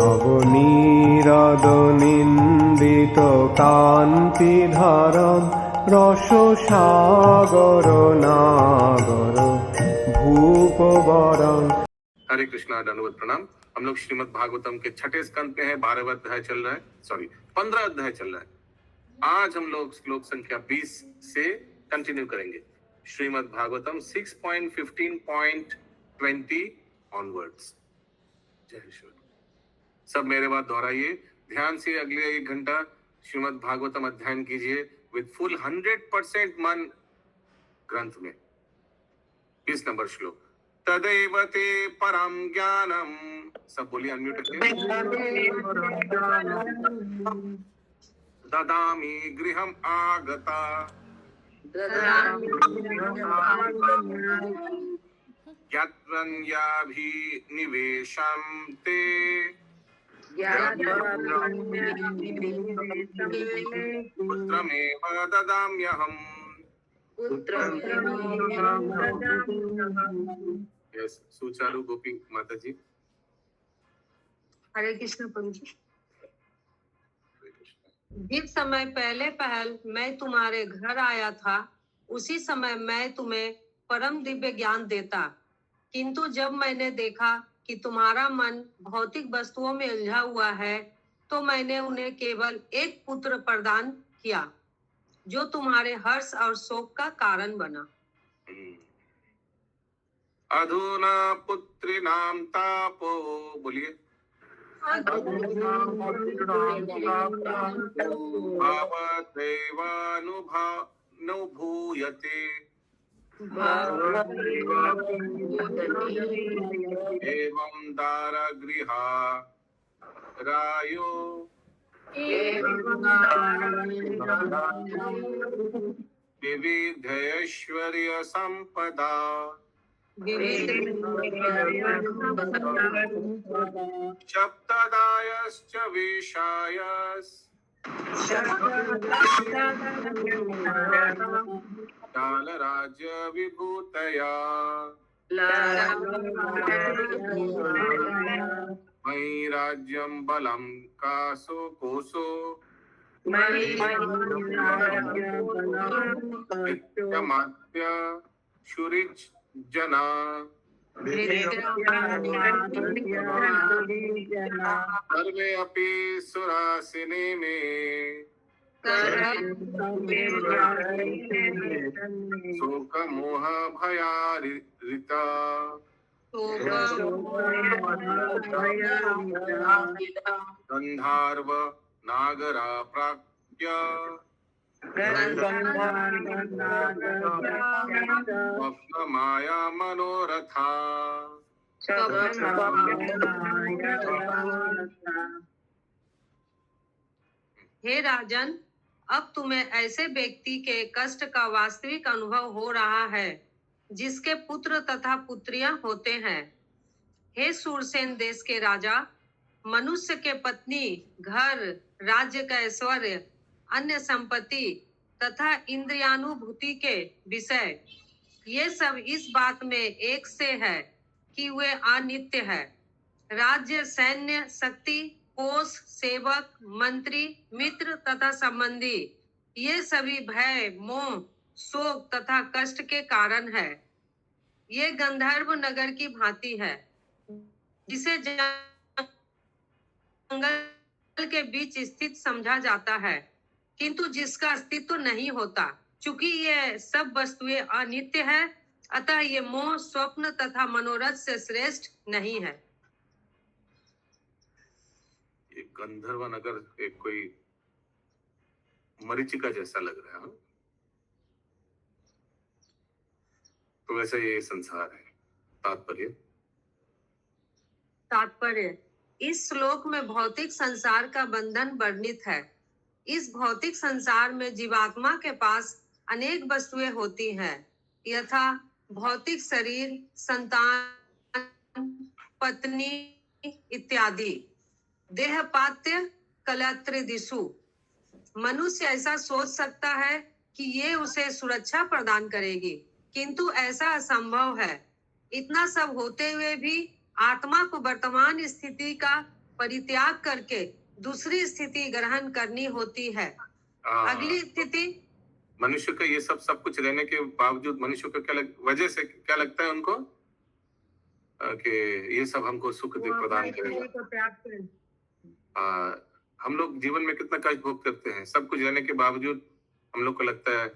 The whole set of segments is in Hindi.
নবনীরদনিন্দিত কান্তিধারম রসসাগর নাগর ভূপবরং। हरे कृष्णा, दंडवत प्रणाम। हम लोग श्रीमद् भागवतम के छठे स्कंद पे हैं, 12वां अध्याय चल रहा है, 15 अध्याय चल रहा है। आज हम लोग श्लोक संख्या 20 से कंटिन्यू करेंगे। श्रीमद् भागवतम 6.15.20 ऑनवर्ड्स। जय श्री। सब मेरे बात दोहराइए ध्यान से। अगले 1 घंटा श्रीमद् भागवतम अध्ययन कीजिए विद फुल 100% मन ग्रंथ में। 20 नंबर श्लोक। तदैव ते परम ज्ञानम, सब बोलिए अनम्यूट करके। ददामि गृहम आगता यत्वन्याभिनिवेशं ते पुत्रमेव ददाम्यहम्। यस, सुचारू गोपी माता जी। हरे कृष्ण प्रभु जी। जिस समय पहले पहल मैं तुम्हारे घर आया था, उसी समय मैं तुम्हें परम दिव्य ज्ञान देता, किंतु जब मैंने देखा कि तुम्हारा मन भौतिक वस्तुओं में उलझा हुआ है, तो मैंने उन्हें केवल एक पुत्र प्रदान किया, जो तुम्हारे हर्ष और शोक का कारण बना। अधुना पुत्रीणां तापो, बोलिए। भावदैवानुभूयते एवं दारगृहा रायो विविधैश्वर्य संपदा सप्तदायश्च विषायस् कालराज्य विभूतया मयि राज्यं बलं कासो कोसो वित्तमात्य शुरिच जना सर्वे अपि सुरासिने मे शोक मोह भयारिता गंधर्व नागरा प्राप्य स्वप्न माया मनोरथा। हे राजन, अब तुम्हें ऐसे व्यक्ति के कष्ट का वास्तविक अनुभव हो रहा है, जिसके पुत्र तथा पुत्रियां होते हैं। हे सूरसेन देश के राजा, मनुष्य के पत्नी, घर, राज्य का ऐश्वर्य, अन्य संपत्ति तथा इंद्रियानुभूति के विषय, ये सब इस बात में एक से है कि वे अनित्य है। राज्य, सैन्य शक्ति, कोष, सेवक, मंत्री, मित्र तथा संबंधी, ये सभी भय, मोह, शोक तथा कष्ट के कारण है। ये गंधर्व नगर की भांति है, जिसे जंगल के बीच स्थित समझा जाता है, किंतु जिसका अस्तित्व नहीं होता। चूंकि ये सब वस्तुएं अनित्य है, अतः ये मोह, स्वप्न तथा मनोरथ से श्रेष्ठ नहीं है। ये गंधर्व नगर एक कोई मरीचिका जैसा लग रहा है, तो वैसे ये संसार है। तात्पर्य, इस श्लोक में भौतिक संसार का बंधन वर्णित है। इस भौतिक संसार में जीवात्मा के पास अनेक वस्तुएं होती हैं, यथा भौतिक शरीर, संतान, पत्नी इत्यादि। देहपात्य कलत्रिदिषु। मनुष्य ऐसा सोच सकता है कि ये उसे सुरक्षा प्रदान करेगी, किंतु ऐसा असंभव है। इतना सब होते हुए भी आत्मा को वर्तमान स्थिति का परित्याग करके दूसरी स्थिति ग्रहण करनी होती है। अगली स्थिति, मनुष्य का ये सब कुछ रहने के बावजूद मनुष्य को वजह से क्या लगता है उनको कि ये सब हमको सुख प्रदान करेगा। हम लोग जीवन में कितना कष्ट भोग करते हैं, सब कुछ रहने के बावजूद हम लोग को लगता है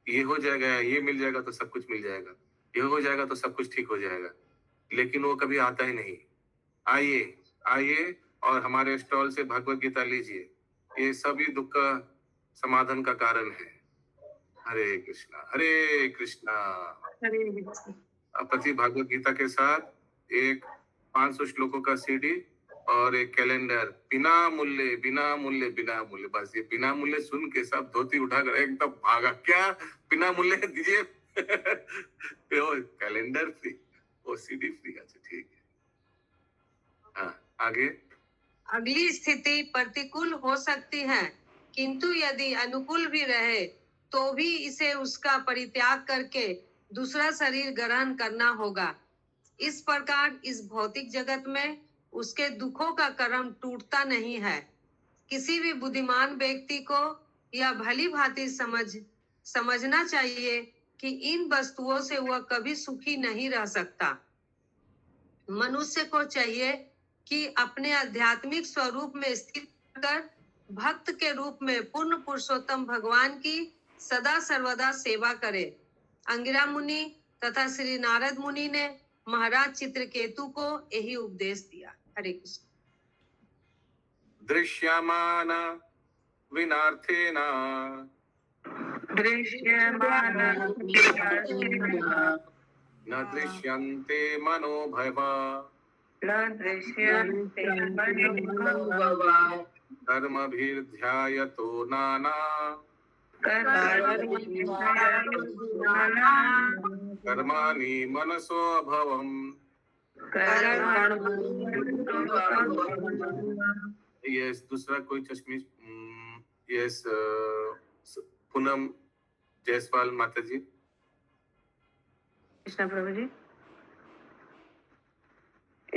ये हो जाएगा, ये मिल जाएगा तो सब कुछ मिल जाएगा, ये हो जाएगा तो सब कुछ ठीक हो जाएगा, लेकिन वो कभी आता ही नहीं। आइए और हमारे स्टॉल से भगवत गीता लीजिए, ये सभी दुख का समाधान का कारण है। हरे कृष्णा हरे कृष्णा। पति भागवत गीता के साथ एक 500 श्लोकों का सीडी और एक कैलेंडर बिना मूल्य। बस ये बिना मूल्य सुन के सब धोती उठाकर एकदम भागा, क्या बिना मूल्य दीजिए कैलेंडर फ्री, वो सीडी फ्री। अच्छा ठीक है, हाँ आगे। अगली स्थिति प्रतिकूल हो सकती है, किंतु यदि अनुकूल भी रहे तो भी इसे उसका परित्याग करके दूसरा शरीर ग्रहण करना होगा। इस प्रकार इस भौतिक जगत में उसके दुखों का क्रम टूटता नहीं है। किसी भी बुद्धिमान व्यक्ति को यह भली भांति समझना चाहिए कि इन वस्तुओं से वह कभी सुखी नहीं रह सकता। मनुष्य को चाहिए कि अपने आध्यात्मिक स्वरूप में स्थिर कर भक्त के रूप में पूर्ण पुरुषोत्तम भगवान की सदा सर्वदा सेवा करे। अंगिरा मुनि तथा श्री नारद मुनि ने महाराज चित्रकेतु को यही उपदेश दिया। हरे कृष्ण। दृश्यमान विनार्थेन न दृश्यन्ते मनोभवा कर्मभिर्ध्यायतो नाना कर्माणि मनसो भवम्। यस, दूसरा कोई चश्मिश। यस, पूनम जयसवाल माता जी। कृष्णा प्रभु जी।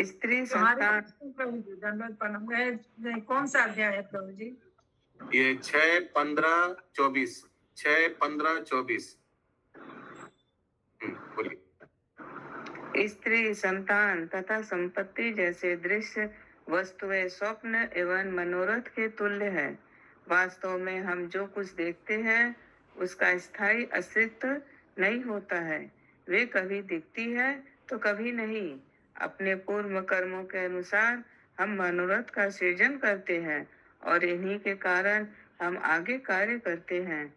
स्त्री संतान कौन सा अध्याय है प्रभु जी? ये 6:15-24 6:15-24। बोलिए। स्त्री संतान तथा संपत्ति जैसे दृश्य वस्तुएं स्वप्न एवं मनोरथ के तुल्य है। वास्तव में हम जो कुछ देखते हैं उसका स्थायी अस्तित्व नहीं होता है। वे कभी दिखती है तो कभी नहीं। अपने पूर्व कर्मों के अनुसार हम मनोरथ का सृजन करते हैं और इन्हीं के कारण हम आगे कार्य करते हैं।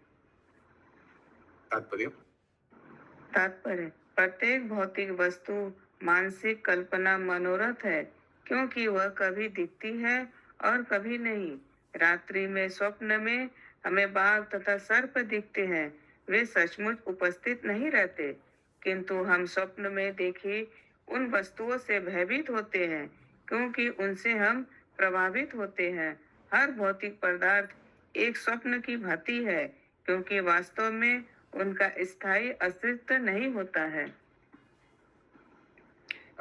तात्पर्य प्रत्येक भौतिक वस्तु मानसिक कल्पना मनोरथ है, क्योंकि वह कभी दिखती है और कभी नहीं। रात्रि में स्वप्न में हमें बाघ तथा सर्प दिखते हैं। वे सचमुच उपस्थित नहीं रहते, किंतु हम स्वप्न में देखी उन वस्तुओं से भयभीत होते हैं, क्योंकि उनसे हम प्रभावित होते हैं। हर भौतिक पदार्थ एक स्वप्न की भांति है, क्योंकि वास्तव में उनका स्थायी अस्तित्व नहीं होता है।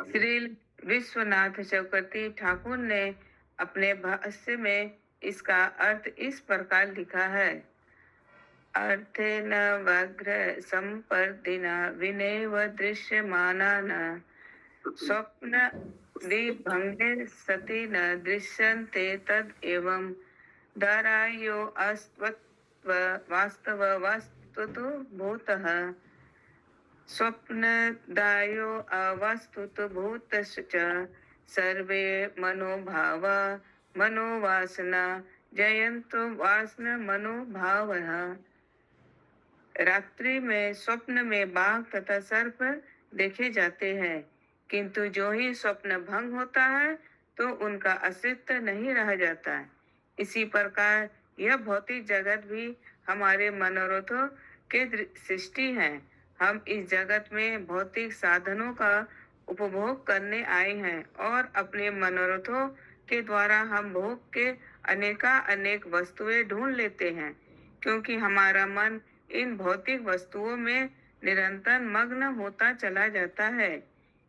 श्री विश्वनाथ चक्रवर्ती ठाकुर ने अपने भाष्य में इसका अर्थ इस प्रकार लिखा है। अर्थेन व्याघ्र संपर्दिना विनेव दृश्यमाना न स्वप्न भंगे सति न दृश्यन्ते तद एवं दारायो अस्त्वत्व वास्तव वस्तुतो भूतः स्वप्नदायो अवस्तुतो भूतश्च सर्वे मनोभावा मनोवासना जयन्तो वासना मनोभावः। रात्रि में स्वप्न में बाघ तथा सर्प देखे जाते हैं, किंतु जो ही स्वप्न भंग होता है तो उनका अस्तित्व नहीं रह जाता है। इसी प्रकार यह भौतिक जगत भी हमारे मनोरथों के सृष्टि है। हम इस जगत में भौतिक साधनों का उपभोग करने आए हैं और अपने मनोरथों के द्वारा हम भोग के अनेक वस्तुएं ढूंढ लेते हैं, क्योंकि हमारा मन इन भौतिक वस्तुओं में निरंतर मग्न होता चला जाता है।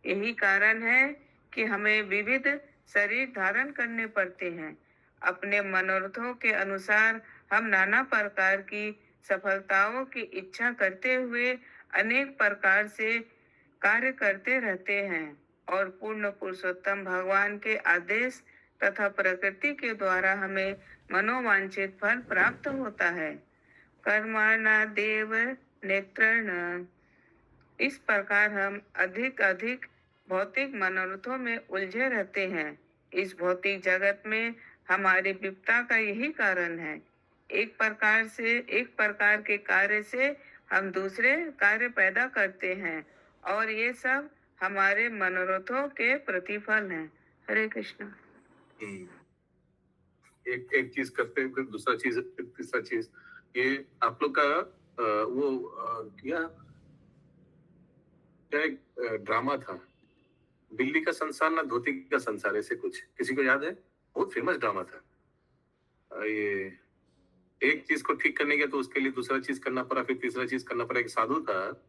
यही कारण है कि हमें विविध शरीर धारण करने पड़ते हैं। अपने मनोरथों के अनुसार हम नाना प्रकार की सफलताओं की इच्छा करते हुए अनेक प्रकार से कार्य करते रहते हैं और पूर्ण पुरुषोत्तम भगवान के आदेश तथा प्रकृति के द्वारा हमें मनोवांछित फल प्राप्त होता है। कर्मणा देव नेत्रण। इस प्रकार हम अधिक अधिक भौतिक मनोरथों में उलझे रहते हैं। इस भौतिक जगत में हमारी विपदा का यही कारण है। एक प्रकार के कार्य से हम दूसरे कार्य पैदा करते हैं और ये सब हमारे मनोरथों के प्रतिफल हैं। हरे कृष्ण। एक चीज करते हैं, फिर दूसरा चीज, फिर तीसरा चीज। ये आप लोग का वो क्या एक ड्रामा था, बिल्ली का संसार ना धोती का संसार, ऐसे कुछ, किसी को याद है? बहुत फेमस ड्रामा था। ये एक चीज को ठीक करने गया तो उसके लिए दूसरा चीज करना पड़ा, फिर तीसरा चीज करना पड़ा। एक साधु था,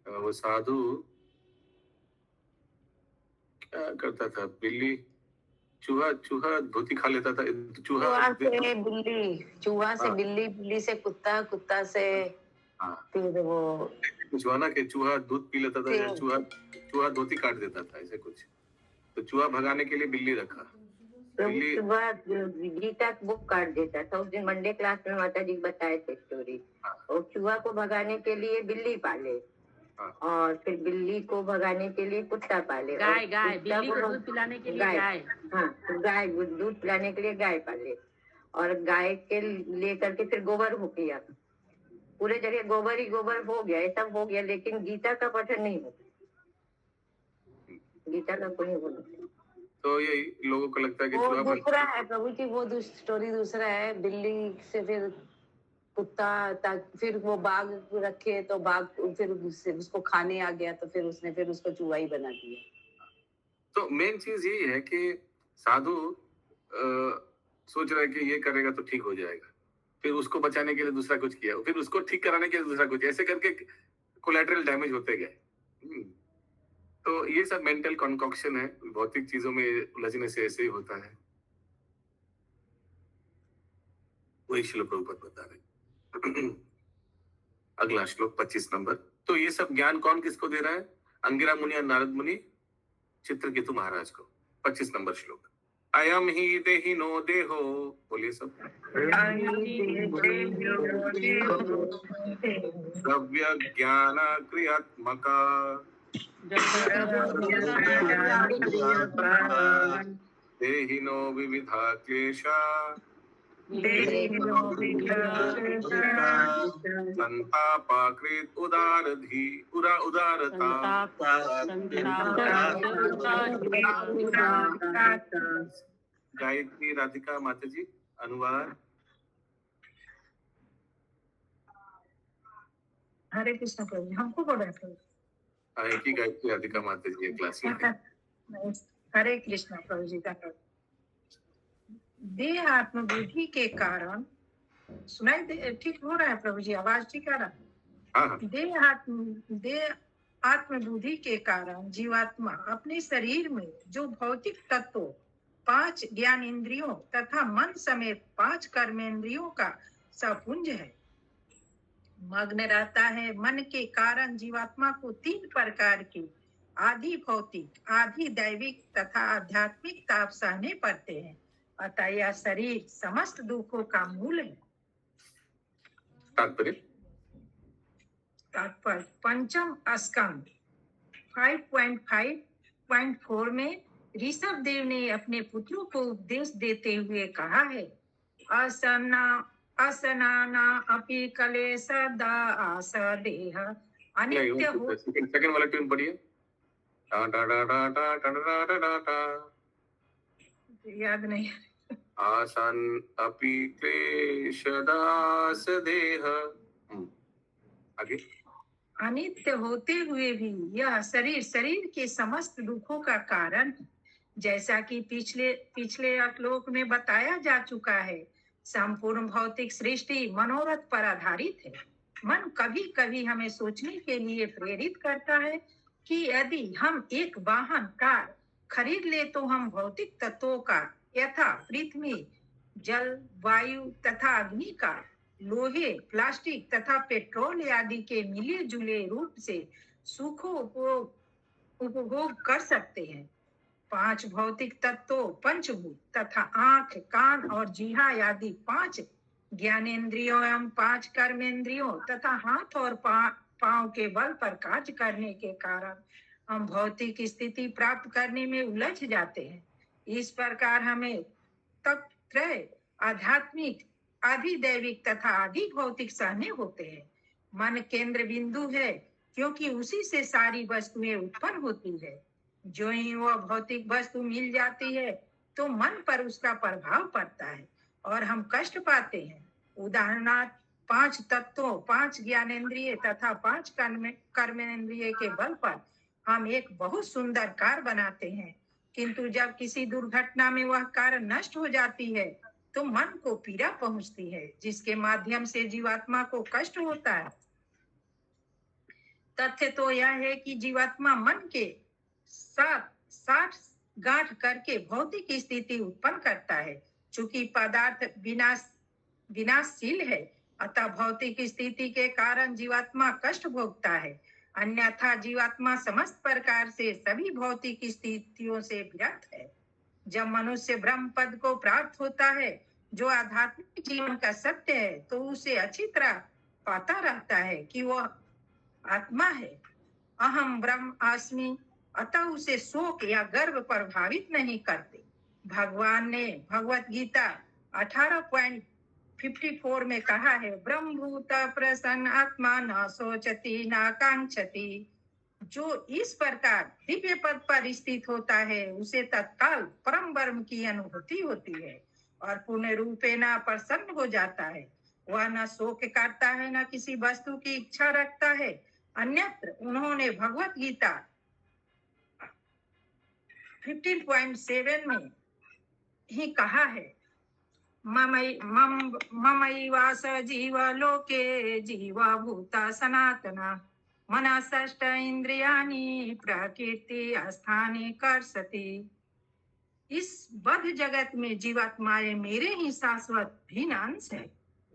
वो साधु क्या करता था? बिल्ली चूहा धोती खा लेता था। चूहा से बिल्ली, बिल्ली से कुत्ता, कुत्ता से फिर वो कुछ हुआ ना कि चूहा दूध पी लेता था या चूहा धोती काट देता था, ऐसे कुछ। तो चूहा भगाने के लिए बिल्ली रखा। चूहा गीता बुक काट देता था। उस दिन मंडे क्लास में माता जी बताए थे स्टोरी। और चूहा को भगाने के लिए बिल्ली पाले और फिर बिल्ली को भगाने के लिए कुत्ता पाले। गाय बिल्ली को दूध पिलाने के लिए गाय। हाँ, गाय दूध पिलाने के लिए गाय पाले और गाय के लेकर के फिर गोबर हो गया। पूरे जगह गोबर ही गोबर हो गया, ये सब हो गया, लेकिन गीता का पठन नहीं होता। गीता का कोई बोला। तो ये लोगों को लगता है कि वो दूसरा है प्रभु जी, वो स्टोरी दूसरा है। बिल्ली से फिर कुत्ता, फिर वो बाघ रखे तो बाघ फिर उसको खाने आ गया, तो फिर उसको चूहा ही बना दिया। तो मेन चीज यही है कि साधु सोच रहा है कि ये करेगा तो ठीक हो जाएगा, फिर उसको बचाने के लिए दूसरा कुछ किया, फिर उसको ठीक कराने के लिए दूसरा कुछ, ऐसे करके कोलैटरल डैमेज होते गए। तो ये सब मेंटल कॉन्कॉक्शन है, भौतिक चीजों में उलझने से ऐसे ही होता है। वही श्लोक प्रभुपाद बता रहे। अगला श्लोक 25 नंबर। तो ये सब ज्ञान कौन किसको दे रहा है? अंगिरा मुनि और नारद मुनि चित्रकेतु महाराज को। 25 नंबर श्लोक। अयम ही देहिनो देहो, बोलिए सब। द्रव्य ज्ञान क्रियात्मका देहिनो विविधा क्लेशा संतापाकृत उदारता। गायत्री राधिका माता जी, अनुवाद। हरे कृष्ण प्रभु, हमको बोल रहे थे। एक ही गायत्री राधिका माता जी क्लास में। हरे कृष्ण प्रभु जी का। देह आत्मबुद्धि के कारण सुनाई ठीक हो रहा है प्रभु जी? आवाज ठीक आ रहा है? देह आत्मबुद्धि के कारण जीवात्मा अपने शरीर में जो भौतिक तत्वों, 5 ज्ञान इंद्रियों तथा मन समेत 5 कर्मेंद्रियों का सपुंज है, मग्न रहता है। मन के कारण जीवात्मा को 3 प्रकार के आदि भौतिक, आदि दैविक तथा आध्यात्मिक ताप सहने पड़ते हैं। अतः यह शरीर समस्त दुखों का मूल है। तात्पर्य पंचम स्कंद 5.5.4 में ऋषभ देव ने अपने पुत्रों को उपदेश देते हुए कहा है, असनाना अपि कलेश दास देह अनित्य हो। सेकंड वाला ट्यून पढ़िए। याद नहीं। आसन अपि क्लेश दास देह। आगे। अनित्य होते हुए भी यह शरीर के समस्त दुखों का कारण, जैसा कि पिछले श्लोक में बताया जा चुका है। संपूर्ण भौतिक सृष्टि मनोरथ पर आधारित है। मन कभी कभी हमें सोचने के लिए प्रेरित करता है कि यदि हम एक वाहन, कार खरीद ले तो हम भौतिक तत्वों का यथा पृथ्वी, जल, वायु तथा अग्नि का, लोहे, प्लास्टिक तथा पेट्रोल आदि के मिले जुले रूप से सुखों उपभोग कर सकते हैं। 5 भौतिक तत्वों, पंचभूत तथा आंख, कान और जीहा आदि 5 ज्ञानेंद्रियों एवं 5 कर्मेंद्रियों तथा हाथ और पांव के बल पर कार्य करने के कारण हम भौतिक स्थिति प्राप्त करने में उलझ जाते हैं। इस प्रकार हमें तत्त्रय, आध्यात्मिक, अधिदैविक तथा अधिक भौतिक सहने होते हैं। मन केंद्र बिंदु है, क्योंकि उसी से सारी वस्तुएं उत्पन्न होती है। जो ही वह भौतिक वस्तु मिल जाती है तो मन पर उसका प्रभाव पड़ता है और हम कष्ट पाते हैं। उदाहरणार्थ 5 तत्वों, 5 ज्ञानेंद्रिय तथा 5 कर्मेंद्रिय के बल पर हम एक बहुत सुंदर कार बनाते हैं, किंतु जब किसी दुर्घटना में वह कार नष्ट हो जाती है तो मन को पीड़ा पहुंचती है, जिसके माध्यम से जीवात्मा को कष्ट होता है। तथ्य तो यह है कि जीवात्मा मन के साथ गांठ करके भौतिक स्थिति उत्पन्न करता है। चूंकि पदार्थ विनाशशील है, अतः भौतिक स्थिति के कारण जीवात्मा कष्ट भोगता है। अन्यथा जीवात्मा समस्त प्रकार से सभी भौतिक स्थितियों से विरक्त है। जब मनुष्य ब्रह्म पद को प्राप्त होता है, जो आध्यात्मिक जीवन का सत्य है, तो उसे अच्छी तरह पता रहता है कि वह आत्मा है, अहम ब्रह्म अस्मि, अतः उसे शोक या गर्व प्रभावित नहीं करते। भगवान ने भगवत गीता 18.54 में कहा है, ब्रह्मभूत प्रसन्न आत्मा न सोचती न कांक्षति। जो इस प्रकार दिव्य पद पर स्थित होता है, उसे तत्काल परम ब्रह्म की अनुभूति होती है और पूर्ण रूपे न प्रसन्न हो जाता है। वह न शोक करता है, न किसी वस्तु की इच्छा रखता है। अन्यत्र उन्होंने भगवत गीता 15.7 में ही कहा है, ममैवास जीव लोके जीवा भूता सनातना मना षष्ठ इंद्रियाणि प्रकृति स्थाने कर्षति। इस बद्ध जगत में जीवात्माएं मेरे ही शाश्वत भिन्न अंश है।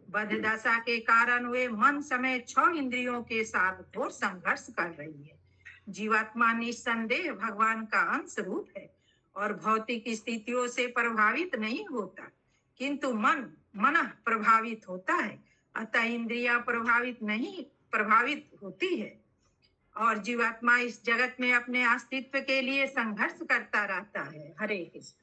बद्ध दशा के कारण वे मन समेत 6 इंद्रियों के साथ घोर संघर्ष कर रही है। जीवात्मा निस्संदेह भगवान का अंश रूप है और भौतिक स्थितियों से प्रभावित नहीं होता, किंतु मन प्रभावित होता है। अतः इंद्रियां प्रभावित होती है और जीवात्मा इस जगत में अपने अस्तित्व के लिए संघर्ष करता रहता है। हरे कृष्ण।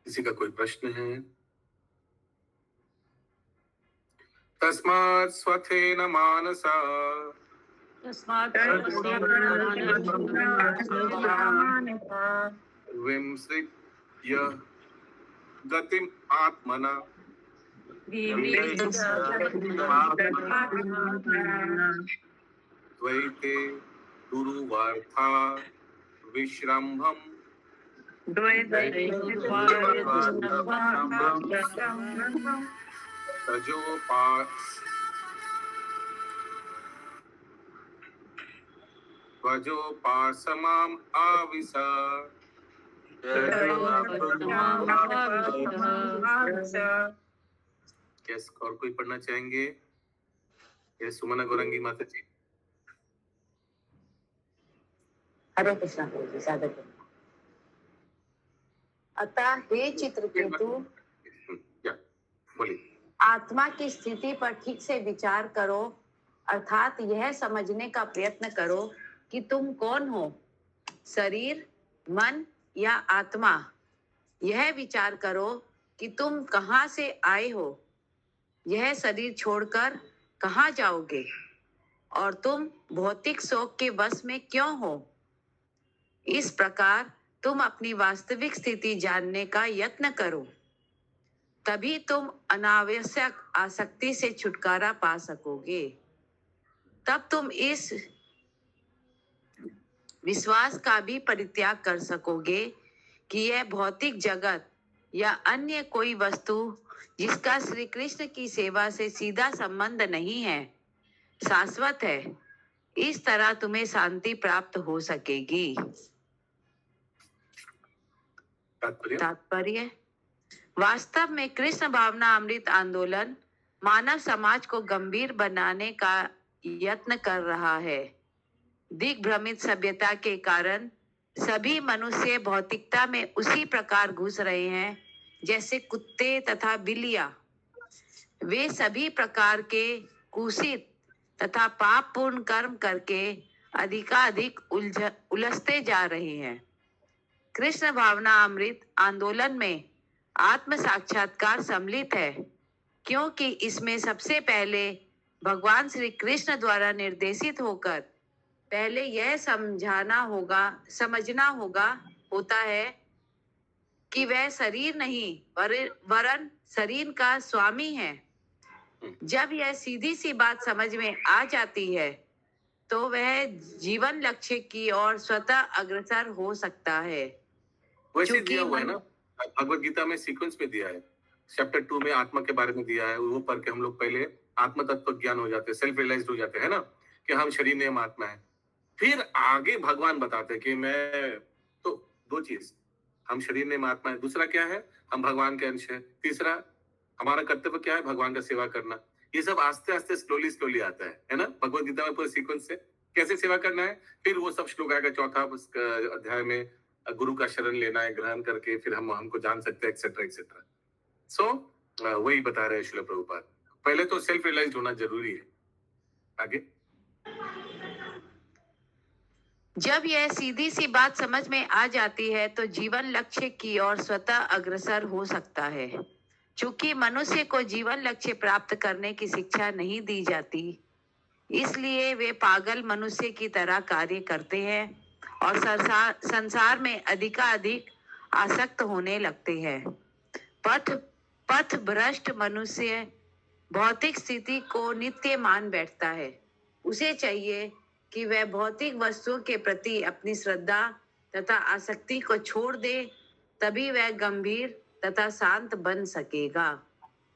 किसी का कोई प्रश्न है? तस्मात् स्वथेन मानसा विमृज्य गतिम आत्मना द्वैते दुरुवार्था विश्रम्भम त्वजोपासमाम आविशा। यस, और कोई पढ़ना चाहेंगे? यस, सुमना गौरंगी माता जी। हरे कृष्णा प्रभु जी। अतः हे चित्रकेतु, बोलिए। आत्मा की स्थिति पर ठीक से विचार करो, अर्थात यह समझने का प्रयत्न करो कि तुम कौन हो, शरीर, मन या आत्मा। यह विचार करो कि तुम कहाँ से आए हो, यह शरीर छोड़कर कहाँ जाओगे और तुम भौतिक शोक के वश में क्यों हो। इस प्रकार तुम अपनी वास्तविक स्थिति जानने का यत्न करो, तभी तुम अनावश्यक आसक्ति से छुटकारा पा सकोगे। तब तुम इस विश्वास का भी परित्याग कर सकोगे कि यह भौतिक जगत या अन्य कोई वस्तु जिसका श्री कृष्ण की सेवा से सीधा संबंध नहीं है, शाश्वत है। इस तरह तुम्हें शांति प्राप्त हो सकेगी। तात्पर्य, वास्तव में कृष्ण भावना अमृत आंदोलन मानव समाज को गंभीर बनाने का यत्न कर रहा है। दिग्भ्रमित सभ्यता के कारण सभी मनुष्य भौतिकता में उसी प्रकार घुस रहे हैं जैसे कुत्ते तथा बिल्लियां। वे सभी प्रकार के कुसित तथा पापपूर्ण कर्म करके अधिकाधिक उलझते जा रहे हैं। कृष्ण भावना अमृत आंदोलन में आत्म साक्षात्कार सम्मिलित है, क्योंकि इसमें सबसे पहले भगवान श्री कृष्ण द्वारा निर्देशित होकर पहले यह समझना होता है कि वह शरीर नहीं वरन शरीर का स्वामी है। जब यह सीधी सी बात समझ में आ जाती है तो वह जीवन लक्ष्य की ओर स्वतः अग्रसर हो सकता है। वैसे दिया हुआ है ना, भगवत गीता में सीक्वेंस में दिया है। चैप्टर 2 में आत्मा के बारे में दिया है, वो पढ़ के हम लोग पहले आत्म तत्व ज्ञान हो जाते हैं, सेल्फ रियलाइज्ड हो जाते हैं ना, कि हम शरीर नहीं, हम आत्मा है। फिर आगे भगवान बताते हैं कि मैं तो दो चीज, हम शरीर नहीं, हम आत्मा है। दूसरा क्या है, हम भगवान के अंश है। तीसरा, हमारा कर्तव्य क्या है, भगवान का सेवा करना। ये सब आस्ते आस्ते स्लोली आता है ना, भगवत गीता में पूरे सीक्वेंस से कैसे सेवा करना है। फिर वो सब श्लोक आएगा चौथा अध्याय में, गुरु का शरण लेना है, ग्रहण करके फिर हमको जान सकते हैं, एक्सेट्रा एक्सेट्रा। सो वही बता रहे हैं श्रील प्रभुपाद। पहले तो सेल्फ रियलाइज्ड होना जरूरी है। आगे, जब यह सीधी सी बात समझ में आ जाती है तो जीवन लक्ष्य की ओर स्वतः अग्रसर हो सकता है। चूंकि मनुष्य को जीवन लक्ष्य प्राप्त करने की शिक्षा नहीं दी जाती, इसलिए वे पागल मनुष्य की तरह कार्य करते हैं और संसार में अधिकाधिक आसक्त होने लगते हैं। पथ भ्रष्ट मनुष्य भौतिक स्थिति को नित्य मान बैठता है। उसे चाहिए कि वह भौतिक वस्तुओं के प्रति अपनी श्रद्धा तथा आसक्ति को छोड़ दे, तभी वह गंभीर तथा शांत बन सकेगा।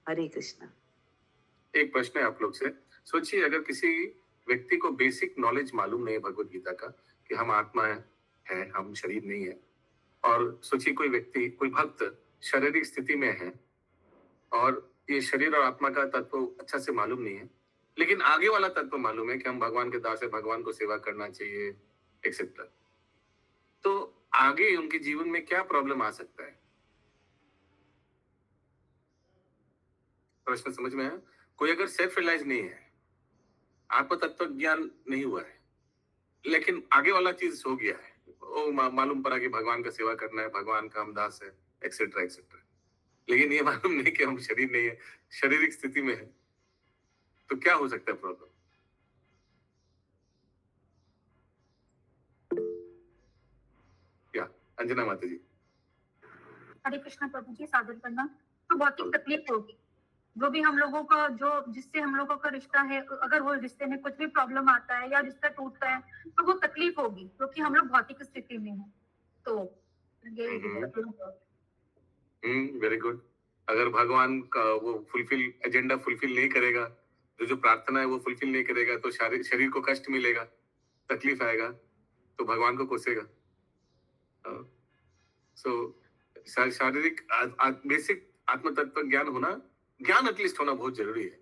हरे कृष्णा। एक प्रश्न है आप लोग से। सोचिए, अगर किसी व्यक्ति को बेसिक नॉलेज मालूम नहीं है भगवत गीता का कि हम आत्मा है, हम शरीर नहीं है, और सोचिए कोई व्यक्ति, कोई भक्त शारीरिक स्थिति में है और ये शरीर और आत्मा का तत्व अच्छा से मालूम नहीं है, लेकिन आगे वाला तत्व मालूम है कि हम भगवान के दास है, भगवान को सेवा करना चाहिए, एक्सेट्रा। तो आगे उनके जीवन में क्या प्रॉब्लम आ सकता है? प्रश्न समझ में है? कोई अगर सेल्फ रियलाइज नहीं है, आत्म तत्व ज्ञान नहीं हुआ है, लेकिन आगे वाला चीज हो गया है, वो मालूम पड़ा कि भगवान का सेवा करना है, भगवान का हम दास है, एक्सेट्रा एक्सेट्रा, लेकिन ये मालूम नहीं कि हम शरीर नहीं है, शारीरिक स्थिति में है, तो क्या हो सकता है प्रॉब्लम? क्या अंजना माता जी? हरे कृष्णा प्रभु जी, सादर करना। तो बहुत ही तकलीफ होगी, जो भी हम लोगों का, जो जिससे हम लोगों का रिश्ता है, अगर वो रिश्ते में कुछ भी प्रॉब्लम आता है या रिश्ता टूटता है तो वो तकलीफ होगी, क्योंकि हम लोग भौतिक स्थिति में हैं। तो वेरी गुड। अगर भगवान का वो एजेंडा फुलफिल नहीं करेगा, जो प्रार्थना है वो फुलफिल नहीं करेगा, तो शरीर को कष्ट मिलेगा, तकलीफ आएगा, तो भगवान को कोसेगा। शारीरिक बेसिक आत्म तत्व ज्ञान एटलीस्ट होना बहुत जरूरी है,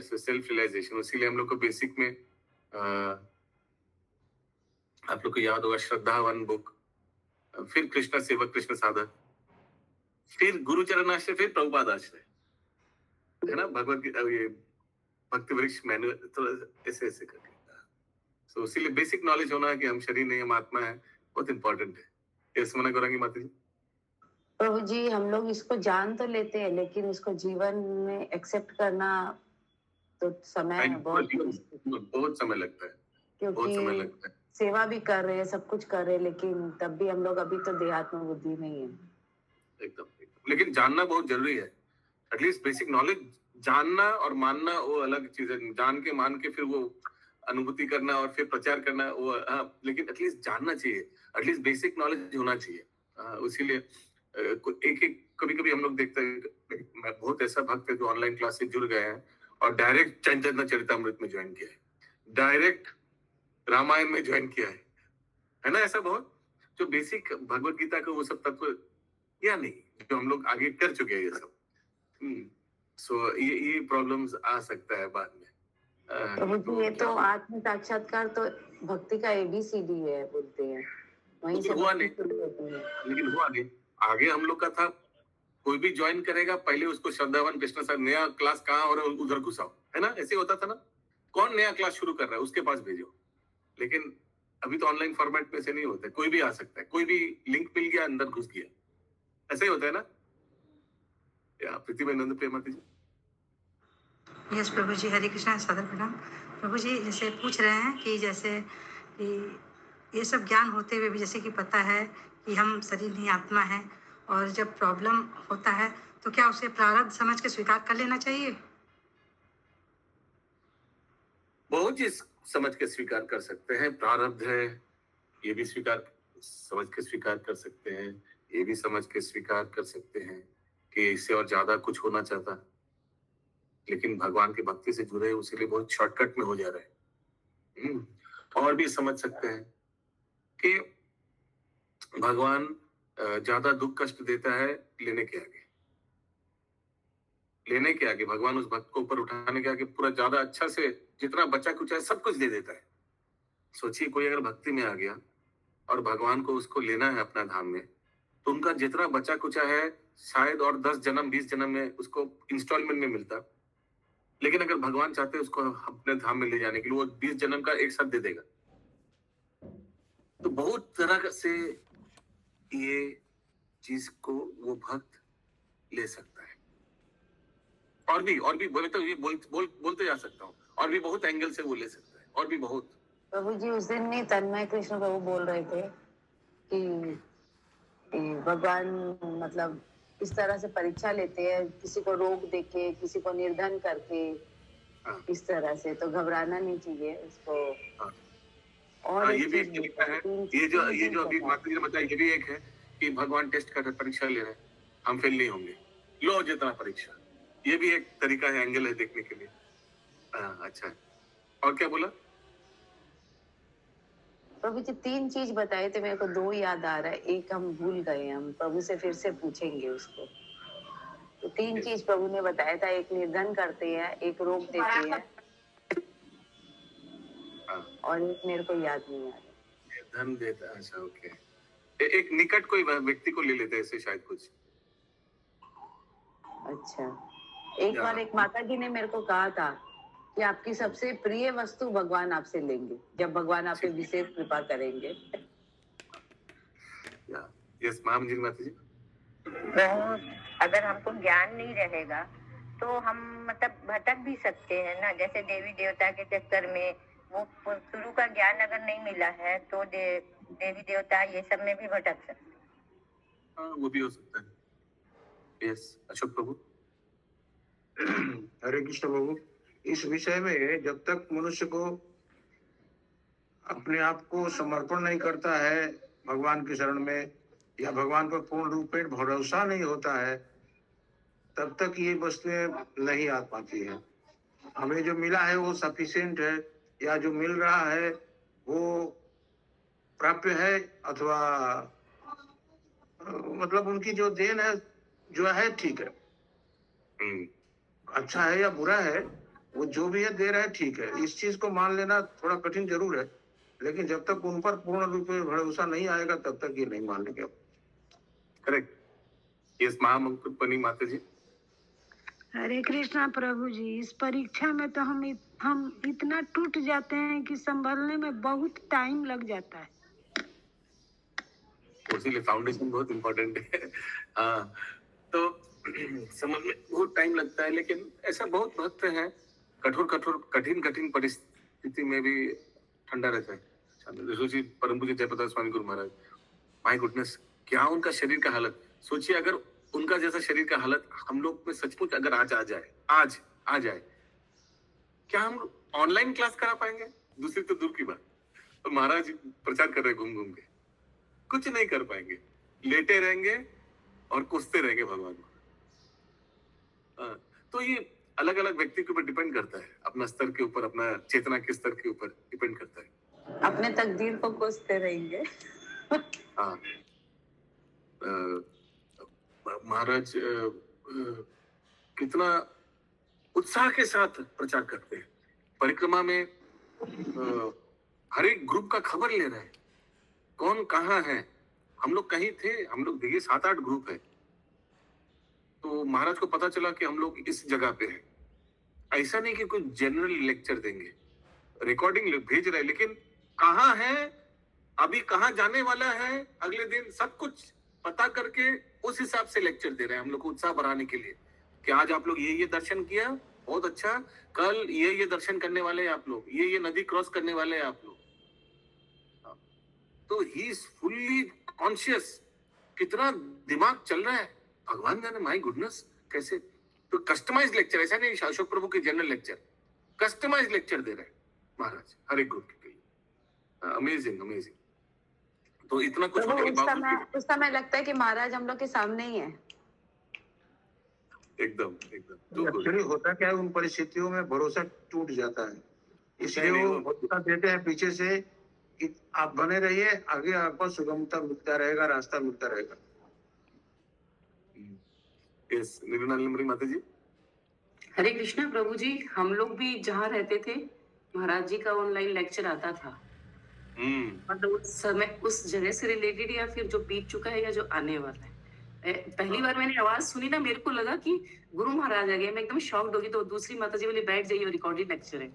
सेल्फ रियलाइजेशन। इसीलिए हम लोग को बेसिक में आप लोग को याद होगा श्रद्धावन बुक, फिर कृष्ण सेवक, कृष्ण साधक, फिर गुरुचरण आश्रय, फिर प्रभुपाद आश्रय, है ना, भगवत गीता, ये भक्ति वृक्ष मैनुअल, तो ऐसे करके। सो इसीलिए बेसिक नॉलेज होना कि हम शरीर नहीं, हम आत्मा है, बहुत इंपॉर्टेंट है। ये समझना करेंगे माता जी? प्रभु जी, हम लोग इसको जान तो लेते हैं, लेकिन इसको जीवन में एक्सेप्ट करना तो समय बहुत समय लगता है, क्योंकि सेवा भी कर रहे हैं, सब कुछ कर रहे हैं, लेकिन तब भी हम लोग अभी तो देहात्म बुद्धि में ही है। एकदम। लेकिन जानना बहुत जरूरी है, एटलीस्ट बेसिक नॉलेज। जानना और मानना वो अलग चीज है, जान के मान के फिर वो अनुभूति करना और फिर प्रचार करना वो, लेकिन एटलीस्ट जानना चाहिए, एटलीस्ट बेसिक नॉलेज होना चाहिए। इसीलिए कभी कभी हम लोग देखते हैं, मैं बहुत ऐसा भक्त है जो ऑनलाइन क्लास से जुड़ गए हैं और डायरेक्ट चैतन्य चरितामृत में ज्वाइन किया है, डायरेक्ट रामायण में ज्वाइन किया है ना? ऐसा बहुत जो बेसिक भगवत गीता का वो सब तत्व या नहीं, जो हम लोग आगे कर चुके हैं ये सब। सो ये प्रॉब्लम्स आ सकता है बाद में। प्रभु जी, ये तो आत्म साक्षात्कार तो भक्ति का ABCD है बोलते हैं, वहीं से हुआ नहीं, शुरू होती है। लेकिन हुआ नहीं। आगे हम लोग का था, कोई भी ज्वाइन करेगा पहले उसको श्रद्धावान कृष्ण सर नया क्लास कहाँ हो रहा है उधर घुसाओ, है ना? ऐसे होता था ना, कौन नया क्लास शुरू कर रहा है उसके पास भेजो। लेकिन अभी तो ऑनलाइन फॉर्मेट में से नहीं होता है, कोई भी आ सकता है, कोई भी लिंक मिल गया अंदर घुस गया, ऐसा ही होता है ना? या प्रतिभानंद प्रेमाती जी। यस प्रभु जी, हरे कृष्णा, सादर प्रणाम। प्रभु जी, जैसे पूछ रहे हैं कि जैसे कि ये सब ज्ञान होते हुए भी जैसे कि पता है कि हम शरीर नहीं आत्मा है, और जब प्रॉब्लम होता है तो क्या उसे प्रारब्ध समझ के स्वीकार कर लेना चाहिए? बहुत चीज समझ के स्वीकार कर सकते हैं। प्रारब्ध है, ये भी समझ के स्वीकार कर सकते हैं, ये भी समझ के स्वीकार कर सकते हैं कि इससे और ज्यादा कुछ होना चाहता, लेकिन भगवान की भक्ति से जुड़े उसीलिए बहुत शॉर्टकट में हो जा रहा है। और भी समझ सकते हैं कि भगवान ज्यादा दुख कष्ट देता है लेने के आगे भगवान उस भक्त को ऊपर उठाने के आगे पूरा ज्यादा अच्छा से जितना बचा कुछ है सब कुछ दे देता है। सोचिए, कोई अगर भक्ति में आ गया और भगवान को उसको लेना है अपना धाम में, तो उनका जितना बचा कुचा है शायद और 10 जन्म 20 जन्म में उसको इंस्टॉलमेंट में मिलता, लेकिन अगर भगवान चाहते हैं उसको अपने धाम में ले जाने के लिए, वो 20 जन्म का एक साथ दे देगा। तो बहुत तरह से ये चीज को वो भक्त ले सकता है। और भी बोले तो ये बोलते जा सकता हूँ, और भी बहुत एंगल से वो ले सकता है, और भी बहुत। प्रभु जी, उस दिन नहीं तन्मय कृष्ण प्रभु बोल रहे थे कि भगवान मतलब इस तरह से परीक्षा लेते हैं, किसी को रोग देके, किसी को निर्धन करके, इस तरह से, तो घबराना नहीं चाहिए उसको। और ये भी एक तरीका है। ये जो अभी माता जी ने बताया, ये भी एक है कि भगवान टेस्ट कर परीक्षा ले रहे हैं, हम फेल नहीं होंगे, लो जितना परीक्षा। ये भी एक तरीका है, एंगल है देखने के लिए। अच्छा है। और क्या बोला प्रभु जी? 3 चीज बताए थे, मेरे को 2 याद आ रहा है, एक हम भूल गए, हम प्रभु से फिर से पूछेंगे उसको। तो 3 चीज प्रभु ने बताया था, एक निर्धन करते हैं, एक रोग देते हैं, और एक मेरे को याद नहीं आ रहा। धन देता, अच्छा ओके। एक निकट कोई व्यक्ति को ले लेते हैं ऐसे शायद कुछ। अच्छा, एक बार एक माता जी ने मेरे को कहा था कि आपकी सबसे प्रिय वस्तु भगवान आपसे लेंगे जब भगवान आप पे विशेष कृपा करेंगे। यस मैम जी, माता जी। अगर हमको ज्ञान नहीं रहेगा तो हम मतलब भटक भी सकते हैं ना, जैसे देवी देवता के चक्कर में वो शुरू का ज्ञान अगर नहीं मिला है तो देवी देवता ये सब में भी भटक सकते हैं। हाँ, वो भी हो सकता है। यस अशोक प्रभु। हरे कृष्ण प्रभु, इस विषय में जब तक मनुष्य को अपने आप को समर्पण नहीं करता है भगवान की शरण में, या भगवान पर पूर्ण रूप में भरोसा नहीं होता है, तब तक ये वस्तुएं नहीं आ पाती है। हमें जो मिला है वो सफिशिएंट है, या जो मिल रहा है वो प्राप्य है, अथवा मतलब उनकी जो देन है जो है ठीक है, अच्छा है या बुरा है, वो जो भी है दे रहा है ठीक है। इस चीज को मान लेना थोड़ा कठिन जरूर है, लेकिन जब तक उन पर पूर्ण रूप में भरोसा नहीं आएगा तब तक ये नहीं मान लेंगे। करेक्ट। यस महामंकुर पनी माता जी। हरे कृष्णा प्रभु जी, इस परीक्षा में तो हम इतना टूट जाते हैं कि संभलने में बहुत टाइम लग जाता है। उसीलिए फाउंडेशन बहुत इम्पोर्टेंट है। हाँ, तो समझ में बहुत टाइम लगता है, लेकिन ऐसा बहुत भक्त हैं कठिन परिस्थिति में भी ठंडा रहता है। परम पूज्य जयप्रकाश स्वामी गुरु महाराज, माय गुडनेस, क्या उनका शरीर का हालत, सोचिए अगर उनका जैसा शरीर का हालत हम लोग में सचमुच अगर आज आ जाए, क्या हम ऑनलाइन क्लास करा पाएंगे? दूसरी तो दूर की बात, तो महाराज प्रचार कर रहे घूम के, कुछ नहीं कर पाएंगे, लेटे रहेंगे और कोसते रहेंगे भगवान को। तो ये अलग अलग व्यक्ति के ऊपर डिपेंड करता है, अपना स्तर के ऊपर, अपना चेतना के स्तर के ऊपर डिपेंड करता है। अपने तकदीर को कोसते रहेंगे। हाँ, महाराज कितना उत्साह के साथ प्रचार करते हैं। परिक्रमा में हर एक ग्रुप का खबर ले रहे हैं, कौन कहाँ है। हम लोग कहीं थे, हम लोग देखिए 7-8 ग्रुप है, तो महाराज को पता चला कि हम लोग इस जगह पे हैं। ऐसा नहीं कि कोई जनरल लेक्चर देंगे, रिकॉर्डिंग भेज रहे, लेकिन कहाँ है, अभी कहाँ जाने वाला है, अगले दिन सब कुछ पता करके उस हिसाब से लेक्चर दे रहे हैं हम लोग को उत्साह बढ़ाने के लिए कि आज आप लोग ये दर्शन किया, बहुत अच्छा, कल ये दर्शन करने वाले हैं आप लोग, ये नदी क्रॉस करने वाले हैं आप लोग। तो ही इज फुल्ली कॉन्शियस। कितना दिमाग चल रहा है, भगवान जाने, माय गुडनेस कैसे। तो कस्टमाइज लेक्चर, ऐसा नहीं अशोक प्रभु के जनरल लेक्चर, कस्टमाइज लेक्चर दे रहे हैं महाराज हर एक ग्रुप के लिए। Amazing amazing. तो इतना कुछ होने के बावजूद उस समय लगता है कि महाराज हम लोग के सामने ही है। एकदम एकदम। तो एक्चुअली होता क्या है, उन परिस्थितियों में भरोसा टूट जाता है, इसलिए वो भरोसा देते हैं पीछे से कि आप बने रहिए, आगे आपको सुगमता मिलता रहेगा, रास्ता मिलता रहेगा। यस, निर्मला माता जी। हरे कृष्णा प्रभु जी, हम लोग भी जहाँ रहते थे महाराज जी का ऑनलाइन लेक्चर आता था। मतलब उस समय उस जगह से रिलेटेड या फिर जो बीत चुका है या जो आने वाला है। पहली बार मैंने आवाज सुनी ना, मेरे को लगा कि गुरु महाराज आ गए, मैं एकदम शॉक्ड हो गई। तो दूसरी माता जी बोली बैठ जाइए, रिकॉर्डेड लेक्चर है।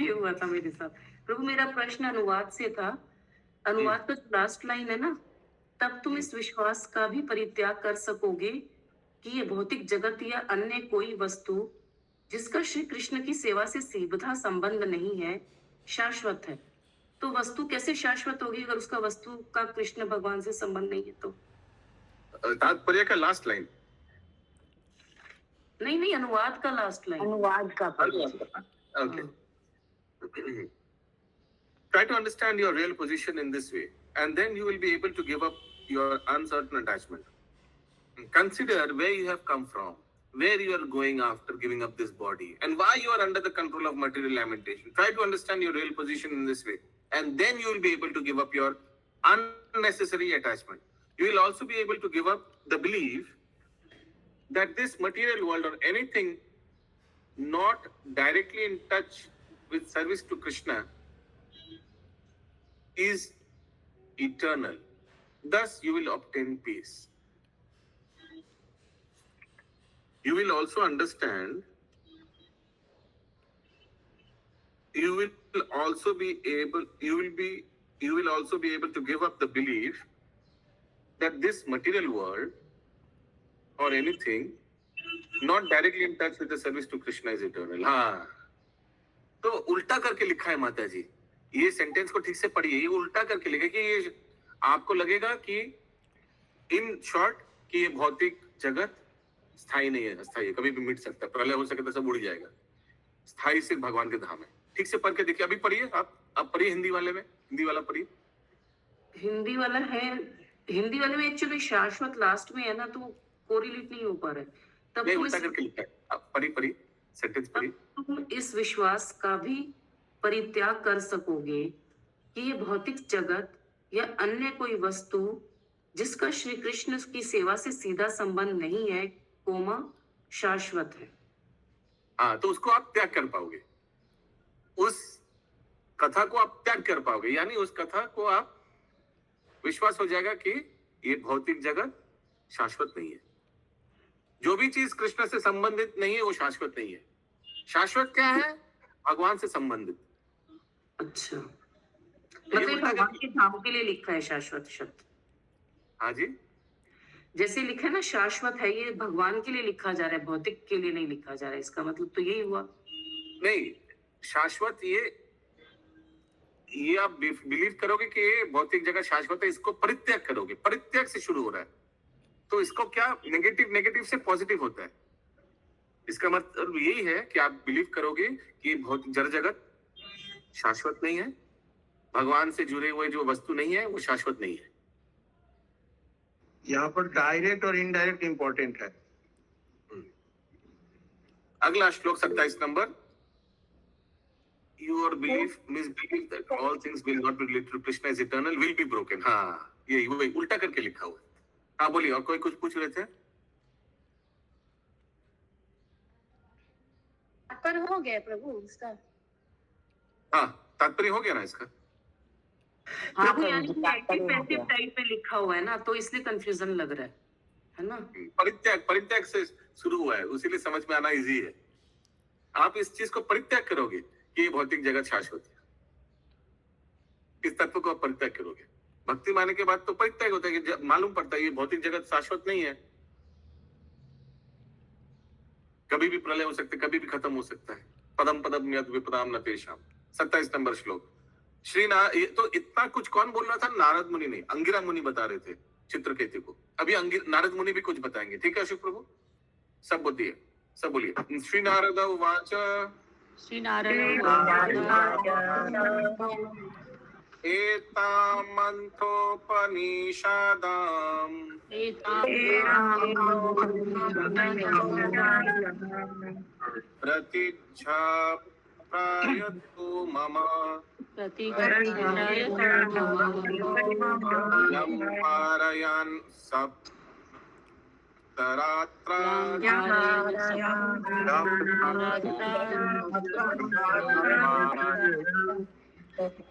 ये हुआ था मेरे साथ। प्रभु मेरा प्रश्न अनुवाद से था। अनुवाद का जो लास्ट लाइन है ना, तब तुम इस विश्वास का भी परित्याग कर सकोगे कि ये भौतिक जगत या अन्य कोई वस्तु जिसका श्री कृष्ण की सेवा से सीधा संबंध नहीं है, शाश्वत है। तो वस्तु कैसे शाश्वत होगी अगर उसका वस्तु का कृष्ण भगवान से संबंध नहीं है? तो तात्पर्य का लास्ट लाइन नहीं, अनुवाद का लास्ट लाइन। अनुवाद का okay. Try to understand your real position in this way, and then you will be able to give up your uncertain attachment. Consider where you have come from, where you are going after giving up this body, and why you are under the control of material lamentation. Try to understand your real position in this way, and then you will be able to give up your unnecessary attachment. You will also be able to give up the belief that this material world or anything not directly in touch with service to Krishna is eternal. Thus, you will obtain peace. You will also understand, you will also be able to give up the belief that this material world or anything not directly in touch with the service to Krishna is eternal. हाँ, तो उल्टा करके लिखा है माता जी। ये सेंटेंस को ठीक से पढ़िए, ये उल्टा करके लिखा है कि ये आपको लगेगा कि इन शॉर्ट कि ये भौतिक जगत स्थायी नहीं है, अस्थायी है, कभी भी मिट सकता है, प्रलय हो सके तो सब उड़ जाएगा। स्थायी सिर्फ भगवान के धाम है। ठीक से पढ़ के देखिए, अभी पढ़िए आप पढ़िए हिंदी वाले में, हिंदी वाला पढ़िए। हिंदी वाला है, हिंदी वाले में एक्चुअली शाश्वत लास्ट में है ना, तो कोरिलेट नहीं हो पा रहा है। तब नहीं, उल्टा करके लिखा है। आप पढ़िए सेंटेंस पढ़िए। तुम इस विश्वास का भी परित्याग कर सकोगे कि ये भौतिक जगत या अन्य कोई वस्तु जिसका श्री कृष्ण की सेवा से सीधा संबंध नहीं है, कोमा शाश्वत है। हाँ, तो उसको आप त्याग कर पाओगे, उस कथा को आप त्याग कर पाओगे, यानी उस कथा को आप विश्वास हो जाएगा कि ये भौतिक जगत शाश्वत नहीं है। जो भी चीज कृष्ण से संबंधित नहीं है वो शाश्वत नहीं है। शाश्वत क्या है? भगवान से संबंधित। अच्छा, मतलब भगवान के धाम के लिए लिखा है शाश्वत शब्द। हाँ जी, जैसे लिखा है ना शाश्वत है, ये भगवान के लिए लिखा जा रहा है, भौतिक के लिए नहीं लिखा जा रहा है। इसका मतलब तो यही हुआ। नहीं, शाश्वत ये आप बिलीव करोगे कि ये भौतिक जगह शाश्वत है, इसको परित्याग करोगे। परित्याग से शुरू हो रहा है, तो इसको क्या नेगेटिव से पॉजिटिव होता है। इसका मतलब यही है कि आप बिलीव करोगे कि भौतिक जड़ जगत शाश्वत नहीं है, भगवान से जुड़े हुए जो वस्तु नहीं है वो शाश्वत नहीं है। यहाँ पर डायरेक्ट और इनडायरेक्ट इंपॉर्टेंट है। अगला श्लोक 27 number. your belief, misbelief that all things will not be related to Krishna is eternal will be broken. हाँ, ये वही उल्टा करके लिखा हुआ है. हाँ बोलिए, और कोई कुछ पूछ रहे थे? पर हो गया प्रभु इसका. हाँ, तात्पर्य हो गया ना इसका? प्रभु यानी पैसिव टाइप में लिखा हुआ है ना, तो इसलिए कंफ्यूजन लग रहा है ना. परित्याग से शुरू हुआ है, उसीलिए समझ में आना इजी है. आप इस चीज को परित्याग करोगे कि ये भौतिक जगत शाश्वत है. इस तत्व को आप परित्याग करोगे. भक्ति माने के बाद तो परित्याग होता है कि मालूम पड़ता है ये भौतिक जगत शाश्वत नहीं है. कभी भी प्रलय हो सकता है, कभी भी खत्म हो सकता है. पदम पदम यद विपदाम न तेषाम. 27 नंबर श्लोक. तो इतना कुछ कौन बोल रहा था? नारद मुनि नहीं, अंगिरा मुनि बता रहे थे चित्रकेतु को. अभी नारद मुनि भी कुछ बताएंगे. ठीक है अशोक प्रभु, सब बोलिए, सब बोलिए. श्री नारद उवाच. श्री नारद उवाच. एतामन्थोपनिषदाम् प्रतीक्षा प्रायतु मम यं पारयन्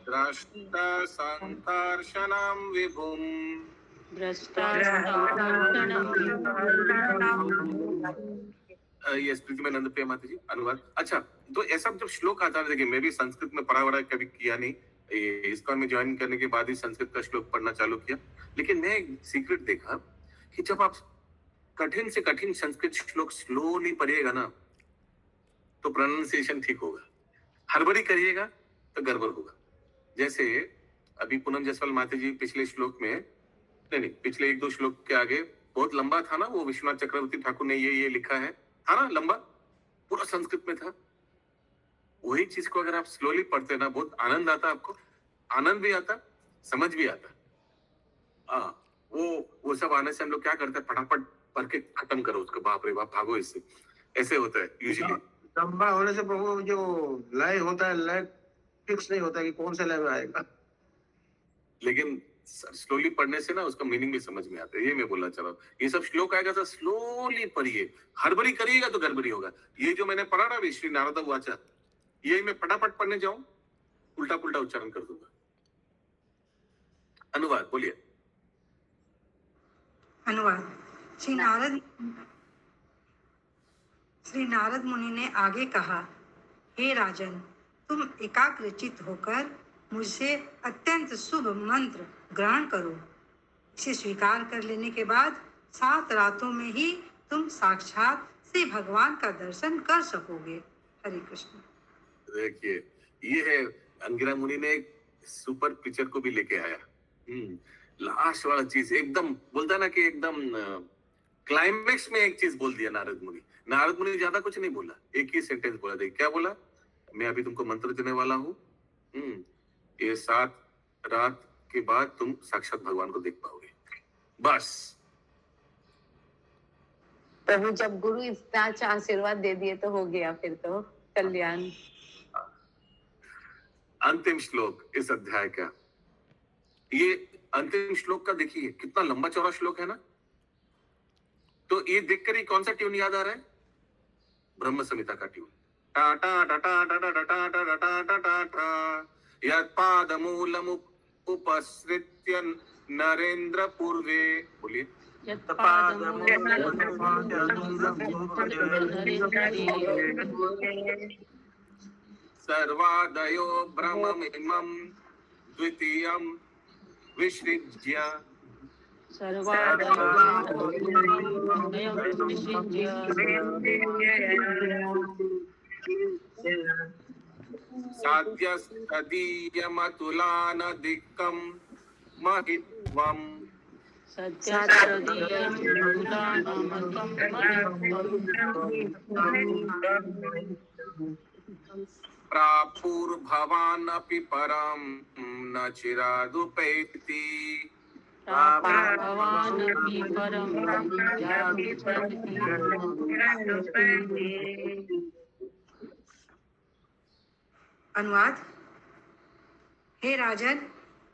द्रष्टा संकर्षणं विभुम्. यस प्रीति में नंद प्रिया माता जी अनुवाद. अच्छा, तो ऐसा जब श्लोक आता है, देखिए मैं भी संस्कृत में पढ़ा वढ़ा कभी किया नहीं, इसको में ज्वाइन करने के बाद ही संस्कृत का श्लोक पढ़ना चालू किया. लेकिन मैं एक सीक्रेट देखा कि जब आप कठिन से कठिन संस्कृत श्लोक स्लोली पढ़िएगा ना, तो प्रोनाउंसिएशन ठीक होगा. हड़बड़ी करिएगा तो गड़बड़ होगा. जैसे अभी पूनम जायसवाल माता जी पिछले श्लोक में, नहीं पिछले 1-2 श्लोक के आगे बहुत लंबा था ना, वो विश्वनाथ चक्रवर्ती ठाकुर ने ये लिखा है, था ना लंबा, पूरा संस्कृत में था. वही चीज को अगर आप स्लोली पढ़ते ना, बहुत आनंद आता. आपको आनंद भी आता, समझ भी आता. वो सब आने से हम लोग क्या करते हैं, फटाफट पढ़ के खत्म करो उसको, बाप रे बाप भागो इससे. ऐसे होता है यूजुअली. लंबा होने से प्रभु जो लय होता है, लय फिक्स नहीं होता कि कौन से लय में आएगा. लेकिन स्लोली पढ़ने से ना उसका मीनिंग भी समझ में आता है. ये मैं बोलना चाह रहा हूँ. ये सब श्लोक आएगा तो स्लोली पढ़िए. हड़बड़ी करिएगा तो गड़बड़ी होगा. ये जो मैंने पढ़ा ना श्री नारद उवाच, ये मैं फटाफट पढ़ने जाऊं, उल्टा पुल्टा उच्चारण कर दूंगा. अनुवाद बोलिए. अनुवाद. श्री नारद मुनि ने आगे कहा, हे राजन, तुम एकाग्रचित होकर मुझसे अत्यंत शुभ मंत्र ग्रहण करो. इसे स्वीकार कर लेने के बाद 7 रातों में ही तुम साक्षात श्री भगवान का दर्शन कर सकोगे. हरे कृष्ण. देखिए, ये है अंगिरा मुनि ने एक सुपर पिक्चर को भी लेके आया. लास्ट वाला चीज एकदम बोलता ना कि एकदम क्लाइमेक्स में एक चीज बोल दिया नारद मुनि. नारद मुनि ज्यादा कुछ नहीं बोला, एक ही सेंटेंस बोला. देखिए क्या बोला, मैं अभी तुमको मंत्र देने वाला हूँ. ये 7 रात के बाद तुम साक्षात भगवान को देख पाओगे. बस. प्रभु जब गुरु इतना अच्छा आशीर्वाद दे दिए तो हो गया, फिर तो कल्याण. अंतिम श्लोक इस अध्याय का, ये अंतिम श्लोक का देखिए कितना लंबा चौड़ा श्लोक है ना. तो ये देखकर ही कौन सा ट्यून याद आ रहा है? ब्रह्म संहिता का ट्यून. टा टा टा टा टा टा टा टा टा टा टा टा यत्पादमूलम् उपसृत्य नरेंद्र पूर्वे. बोलिए. सर्वादयो ब्रह्ममिमं द्वितीयं विसृज्य. साध्यस्तदीयमतुलानधिकं महित्वम्. प्रापुर्भवानपि परं न चिरादुपैति. अनुवाद। हे राजन,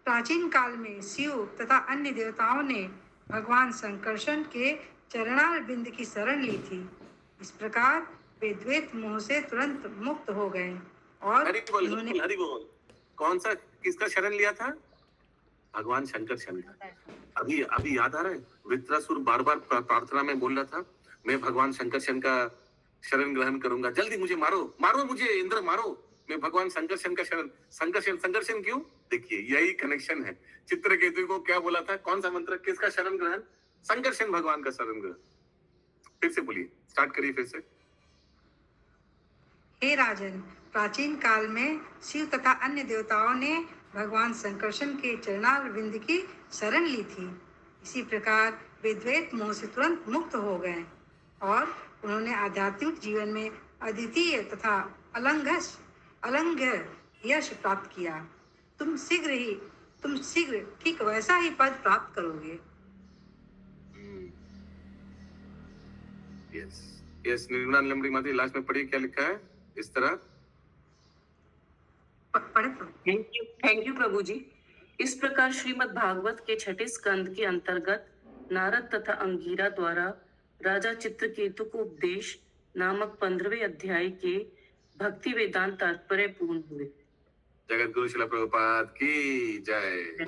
प्राचीन काल में शिव तथा अन्य देवताओं ने भगवान संकर्षण के चरणार बिंद की शरण ली थी। इस प्रकार वे द्वैत मोह से तुरंत मुक्त हो गए और उन्होंने हरि बोल। कौन सा, किसका शरण लिया था? भगवान शंकर का। अभी याद आ रहा है, वृत्रासुर बार बार प्रार्थना में बोल रहा था, मैं भगवान शंकर का शरण ग्रहण करूंगा, जल्दी मुझे मारो, मारो मुझे इंद्र, मारो, मैं भगवान शंकर का शरण। संकर्षण क्यों? देखिए यही कनेक्शन है। चित्रकेतु को क्या बोला था, कौन सा मंत्र, किसका शरण ग्रहण? संकर्षण भगवान का शरण ग्रहण। फिर से बोलिए, स्टार्ट करिए फिर से। हे राजन, प्राचीन काल में शिव तथा अन्य देवताओं ने भगवान संकर्षण के चरणार बिंद की शरण ली थी। इसी प्रकार वे द्वैत मोह से तुरंत मुक्त हो गए और उन्होंने आध्यात्मिक जीवन में अद्वितीय तथा अलंघ्य यश प्राप्त किया। तुम शीघ्र ठीक वैसा ही पद प्राप्त करोगे। यस निर्गुणान लमड़ी माती लास्ट में पढ़िए क्या लिखा है इस तरह। थैंक यू प्रभु जी। इस प्रकार श्रीमद् भागवत के छठे स्कंद के अंतर्गत नारद तथा अंगीरा द्वारा राजा चित्रकेतु को उपदेश नामक 15वें अध्याय के भक्ति वेदांत तात्पर्य पूर्ण हुए। जगत गुरु श्रील प्रभुपाद की जय।